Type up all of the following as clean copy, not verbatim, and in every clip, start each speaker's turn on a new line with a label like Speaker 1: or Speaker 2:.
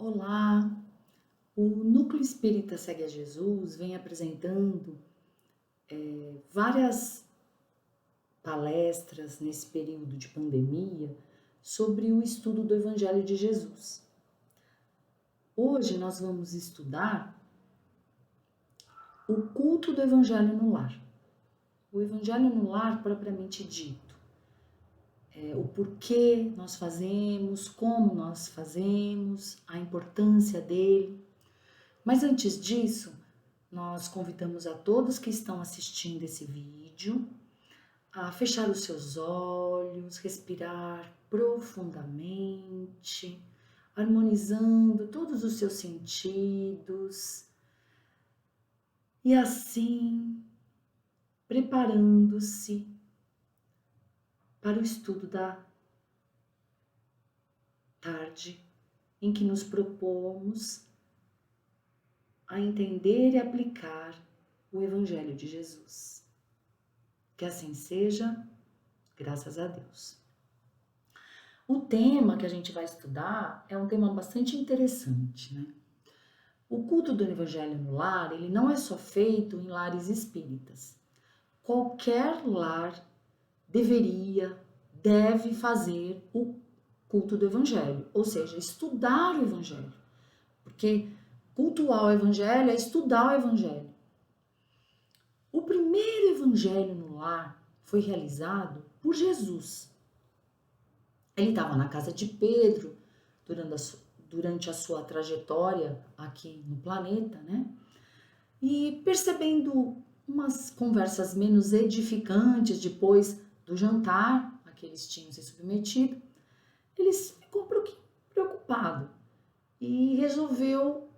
Speaker 1: Olá! O Núcleo Espírita Segue a Jesus vem apresentando várias palestras nesse período de pandemia sobre o estudo do Evangelho de Jesus. Hoje nós vamos estudar o culto do Evangelho no lar. O Evangelho no lar, propriamente dito, o porquê nós fazemos, como nós fazemos, a importância dele. Mas antes disso, nós convidamos a todos que estão assistindo esse vídeo a fechar os seus olhos, respirar profundamente, harmonizando todos os seus sentidos e assim preparando-se para o estudo da tarde, em que nos propomos a entender e aplicar o Evangelho de Jesus. Que assim seja, graças a Deus. O tema que a gente vai estudar é um tema bastante interessante, né? O culto do Evangelho no lar, ele não é só feito em lares espíritas. Qualquer lar deve fazer o culto do Evangelho, ou seja, estudar o Evangelho. Porque cultuar o Evangelho é estudar o Evangelho. O primeiro Evangelho no lar foi realizado por Jesus. Ele estava na casa de Pedro durante a sua trajetória aqui no planeta, né? E percebendo umas conversas menos edificantes depois do jantar a que eles tinham se submetido, ele ficou um pouquinho preocupado e resolveu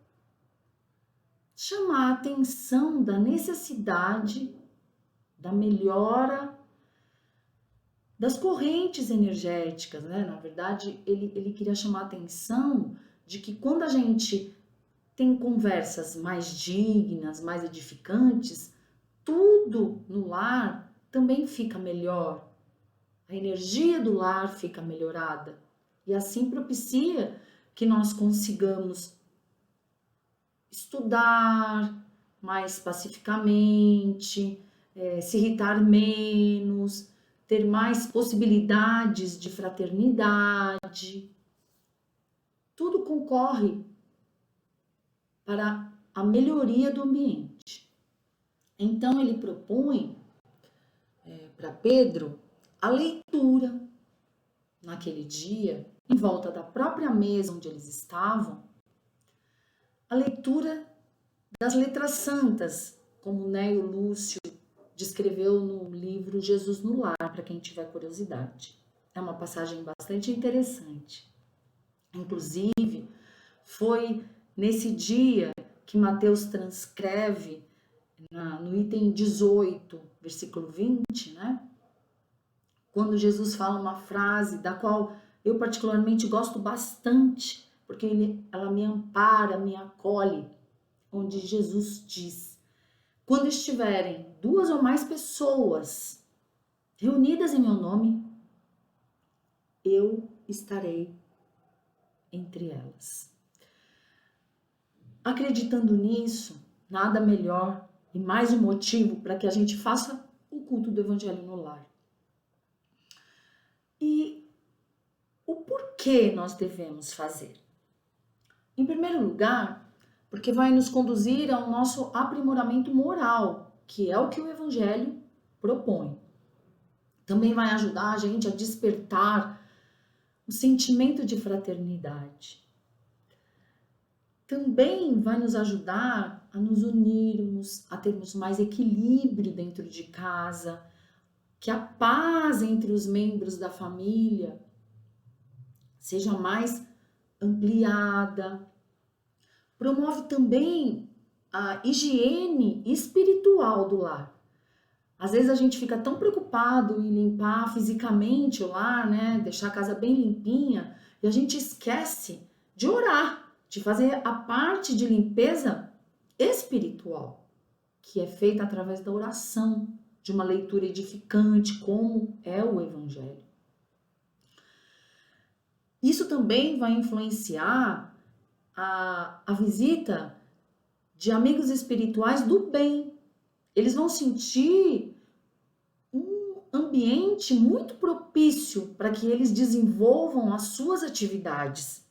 Speaker 1: chamar a atenção da necessidade da melhora das correntes energéticas, né? Na verdade, ele queria chamar a atenção de que quando a gente tem conversas mais dignas, mais edificantes, tudo no lar também fica melhor. A energia do lar fica melhorada e assim propicia que nós consigamos estudar mais pacificamente, se irritar menos, ter mais possibilidades de fraternidade. Tudo concorre para a melhoria do ambiente. Então ele propõe para Pedro a leitura naquele dia, em volta da própria mesa onde eles estavam, a leitura das letras santas, como Néio Lúcio descreveu no livro Jesus no Lar, para quem tiver curiosidade. É uma passagem bastante interessante. Inclusive, foi nesse dia que Mateus transcreve no item 18, versículo 20, né? Quando Jesus fala uma frase da qual eu particularmente gosto bastante, porque ela me ampara, me acolhe, onde Jesus diz: quando estiverem 2 ou mais pessoas reunidas em meu nome, eu estarei entre elas. Acreditando nisso, nada melhor e mais um motivo para que a gente faça o culto do Evangelho no lar. E o porquê nós devemos fazer? Em primeiro lugar, porque vai nos conduzir ao nosso aprimoramento moral, que é o que o Evangelho propõe. Também vai ajudar a gente a despertar o sentimento de fraternidade. Também vai nos ajudar a nos unirmos, a termos mais equilíbrio dentro de casa, que a paz entre os membros da família seja mais ampliada. Promove também a higiene espiritual do lar. Às vezes a gente fica tão preocupado em limpar fisicamente o lar, né? Deixar a casa bem limpinha, e a gente esquece de orar, de fazer a parte de limpeza espiritual, que é feita através da oração, de uma leitura edificante, como é o Evangelho. Isso também vai influenciar a visita de amigos espirituais do bem. Eles vão sentir um ambiente muito propício para que eles desenvolvam as suas atividades.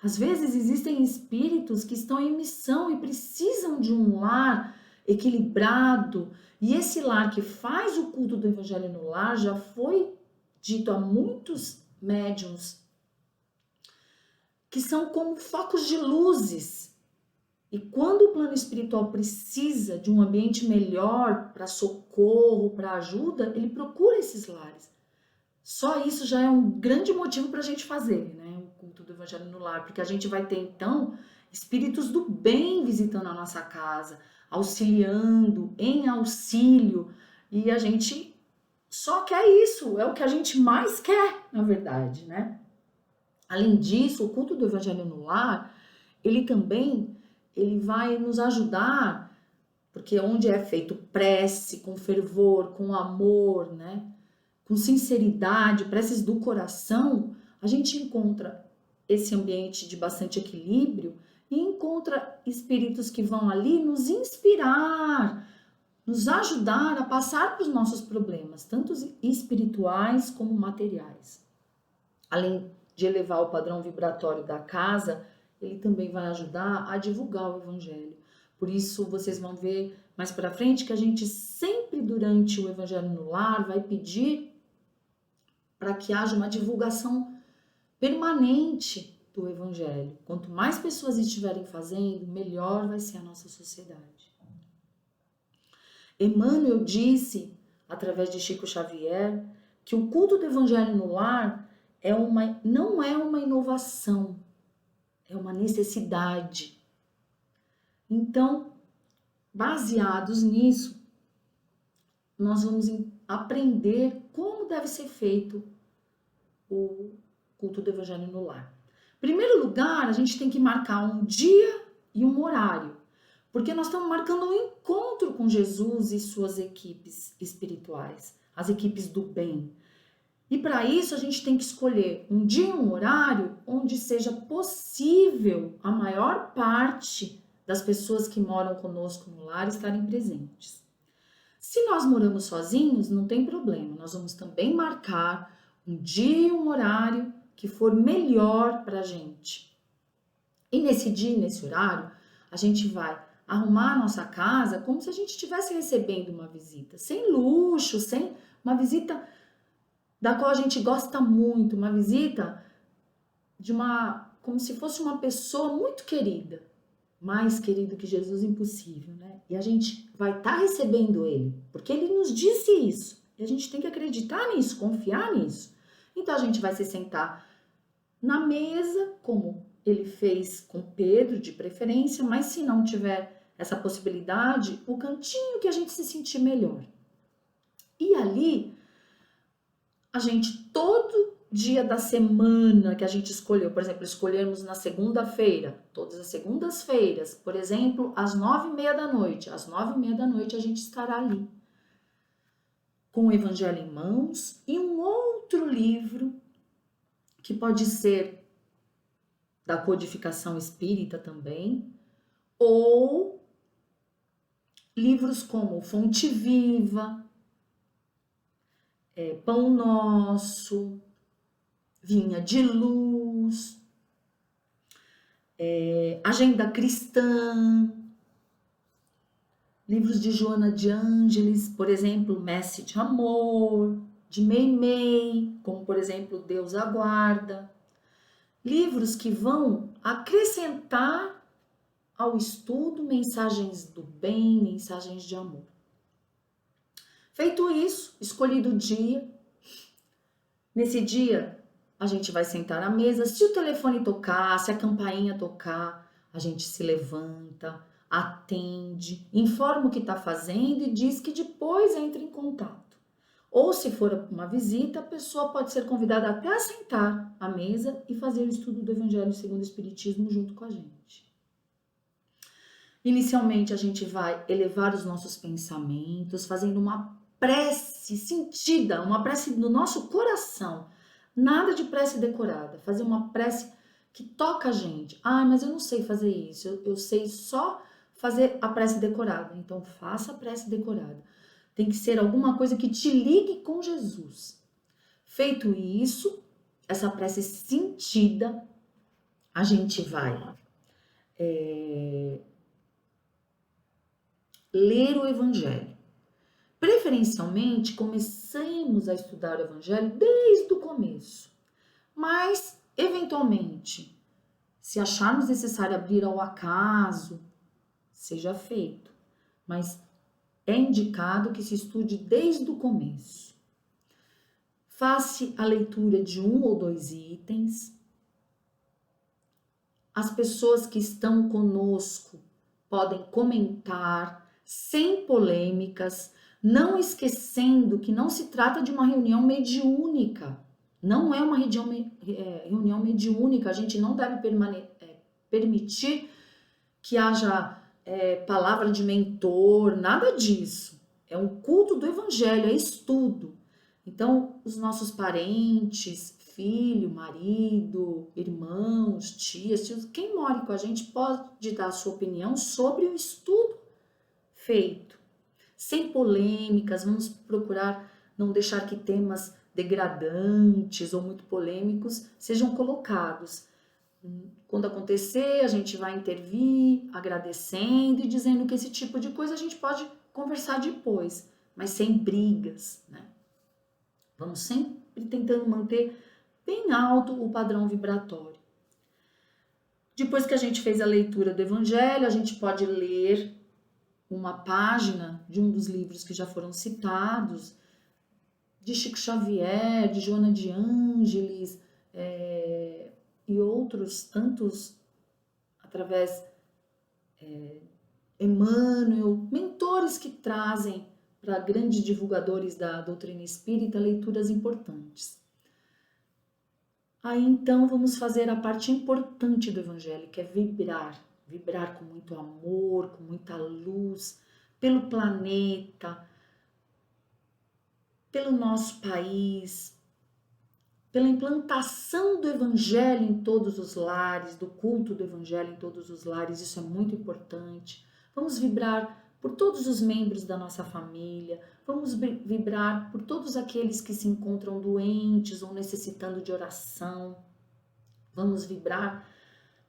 Speaker 1: Às vezes existem espíritos que estão em missão e precisam de um lar equilibrado, e esse lar que faz o culto do Evangelho no lar já foi dito a muitos médiuns que são como focos de luzes. E quando o plano espiritual precisa de um ambiente melhor para socorro, para ajuda, ele procura esses lares. Só isso já é um grande motivo para a gente fazer, né? O culto do Evangelho no lar, porque a gente vai ter então espíritos do bem visitando a nossa casa, auxiliando, em auxílio, e a gente só quer isso, é o que a gente mais quer, na verdade, né? Além disso, o culto do Evangelho no lar, ele vai nos ajudar, porque onde é feito prece, com fervor, com amor, né? Com sinceridade, preces do coração, a gente encontra esse ambiente de bastante equilíbrio e encontra espíritos que vão ali nos inspirar, nos ajudar a passar pelos nossos problemas, tanto espirituais como materiais. Além de elevar o padrão vibratório da casa, ele também vai ajudar a divulgar o Evangelho. Por isso, vocês vão ver mais para frente que a gente sempre, durante o Evangelho no Lar, vai pedir para que haja uma divulgação permanente do Evangelho. Quanto mais pessoas estiverem fazendo, melhor vai ser a nossa sociedade. Emmanuel disse, através de Chico Xavier, que o culto do Evangelho no lar não é uma inovação, é uma necessidade. Então, baseados nisso, nós vamos aprender como deve ser feito o culto do Evangelho no lar. Em primeiro lugar, a gente tem que marcar um dia e um horário, porque nós estamos marcando um encontro com Jesus e suas equipes espirituais, as equipes do bem. E para isso a gente tem que escolher um dia e um horário onde seja possível a maior parte das pessoas que moram conosco no lar estarem presentes. Se nós moramos sozinhos, não tem problema, nós vamos também marcar um dia e um horário que for melhor para a gente. E nesse dia e nesse horário, a gente vai arrumar a nossa casa como se a gente estivesse recebendo uma visita, sem luxo, sem uma visita da qual a gente gosta muito, uma visita como se fosse uma pessoa muito querida, mais querido que Jesus impossível, né? E a gente vai estar recebendo ele, porque ele nos disse isso, e a gente tem que acreditar nisso, confiar nisso. Então a gente vai se sentar na mesa, como ele fez com Pedro, de preferência, mas se não tiver essa possibilidade, o cantinho que a gente se sentir melhor. E ali, a gente, todo dia da semana que a gente escolheu, por exemplo, escolhemos na segunda-feira, todas as segundas-feiras, por exemplo, às 9h30 da noite. Às 9h30 da noite a gente estará ali, com o Evangelho em mãos e um outro livro, que pode ser da codificação espírita também, ou livros como Fonte Viva, Pão Nosso, Vinha de Luz, Agenda Cristã, livros de Joana de Ângeles, por exemplo, Messe de Amor, de Meimei, como por exemplo Deus Aguarda. Livros que vão acrescentar ao estudo mensagens do bem, mensagens de amor. Feito isso, escolhido o dia, nesse dia a gente vai sentar à mesa. Se o telefone tocar, se a campainha tocar, a gente se levanta, atende, informa o que está fazendo e diz que depois entra em contato. Ou se for uma visita, a pessoa pode ser convidada até a sentar à mesa e fazer o estudo do Evangelho segundo o Espiritismo junto com a gente. Inicialmente a gente vai elevar os nossos pensamentos, fazendo uma prece sentida, uma prece do nosso coração. Nada de prece decorada, fazer uma prece que toca a gente. Ah, mas eu não sei fazer isso, eu sei só fazer a prece decorada. Então, faça a prece decorada. Tem que ser alguma coisa que te ligue com Jesus. Feito isso, essa prece sentida, a gente vai ler o Evangelho. Preferencialmente, comecemos a estudar o Evangelho desde o começo. Mas, eventualmente, se acharmos necessário abrir ao acaso, seja feito. Mas é indicado que se estude desde o começo. Faça a leitura de 1 ou 2 itens. As pessoas que estão conosco podem comentar sem polêmicas, não esquecendo que não se trata de uma reunião mediúnica. Não é uma reunião mediúnica. A gente não deve permitir que haja palavra de mentor, nada disso. É um culto do Evangelho, é estudo. Então, os nossos parentes, filho, marido, irmãos, tias, quem mora com a gente pode dar a sua opinião sobre o estudo feito. Sem polêmicas, vamos procurar não deixar que temas degradantes ou muito polêmicos sejam colocados. Quando acontecer, a gente vai intervir, agradecendo e dizendo que esse tipo de coisa a gente pode conversar depois, mas sem brigas, né? Vamos sempre tentando manter bem alto o padrão vibratório. Depois que a gente fez a leitura do Evangelho, a gente pode ler uma página de um dos livros que já foram citados, de Chico Xavier, de Joana de Ângeles, e outros tantos, através Emmanuel, mentores que trazem para grandes divulgadores da doutrina espírita leituras importantes. Aí então vamos fazer a parte importante do Evangelho, que é vibrar com muito amor, com muita luz, pelo planeta, pelo nosso país, pela implantação do Evangelho em todos os lares, do culto do Evangelho em todos os lares, isso é muito importante. Vamos vibrar por todos os membros da nossa família, vamos vibrar por todos aqueles que se encontram doentes ou necessitando de oração, vamos vibrar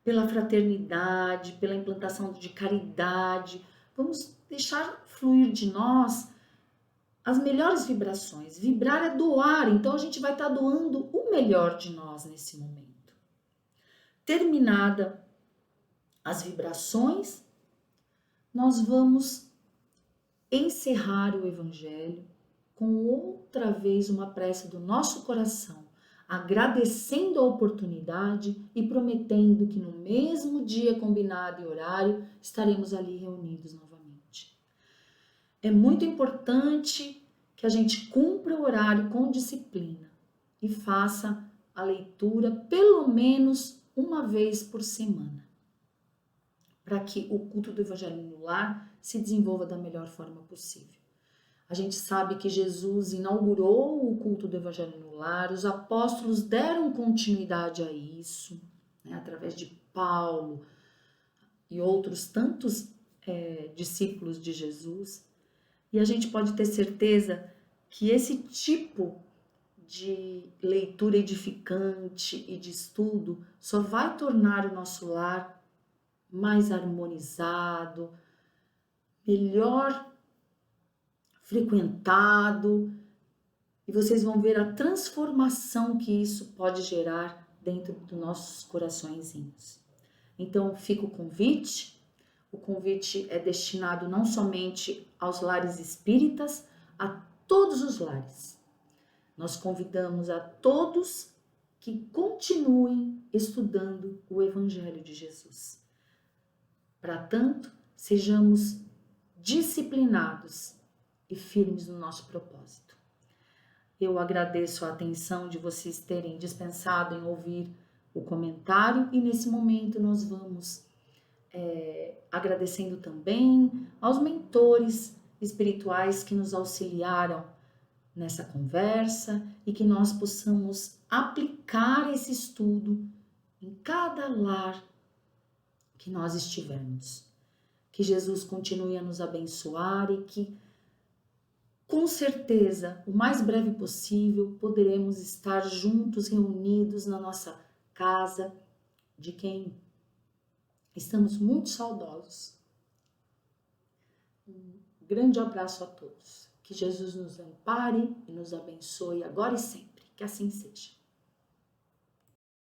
Speaker 1: pela fraternidade, pela implantação de caridade, vamos deixar fluir de nós as melhores vibrações. Vibrar é doar, então a gente vai estar doando o melhor de nós nesse momento. Terminada as vibrações, nós vamos encerrar o Evangelho com outra vez uma prece do nosso coração, agradecendo a oportunidade e prometendo que no mesmo dia combinado e horário estaremos ali reunidos novamente. É muito importante que a gente cumpra o horário com disciplina e faça a leitura pelo menos uma vez por semana, para que o culto do Evangelho no lar se desenvolva da melhor forma possível. A gente sabe que Jesus inaugurou o culto do Evangelho no lar, os apóstolos deram continuidade a isso, né, através de Paulo e outros tantos discípulos de Jesus. E a gente pode ter certeza que esse tipo de leitura edificante e de estudo só vai tornar o nosso lar mais harmonizado, melhor frequentado, e vocês vão ver a transformação que isso pode gerar dentro dos nossos coraçõezinhos. Então, fica o convite é destinado não somente aos lares espíritas, a todos os lares. Nós convidamos a todos que continuem estudando o Evangelho de Jesus. Para tanto, sejamos disciplinados e firmes no nosso propósito. Eu agradeço a atenção de vocês terem dispensado em ouvir o comentário e nesse momento nós vamos agradecendo também aos mentores espirituais que nos auxiliaram nessa conversa e que nós possamos aplicar esse estudo em cada lar que nós estivermos. Que Jesus continue a nos abençoar e que, com certeza, o mais breve possível, poderemos estar juntos, reunidos na nossa casa, de quem estamos muito saudosos. Um grande abraço a todos. Que Jesus nos ampare e nos abençoe agora e sempre. Que assim seja.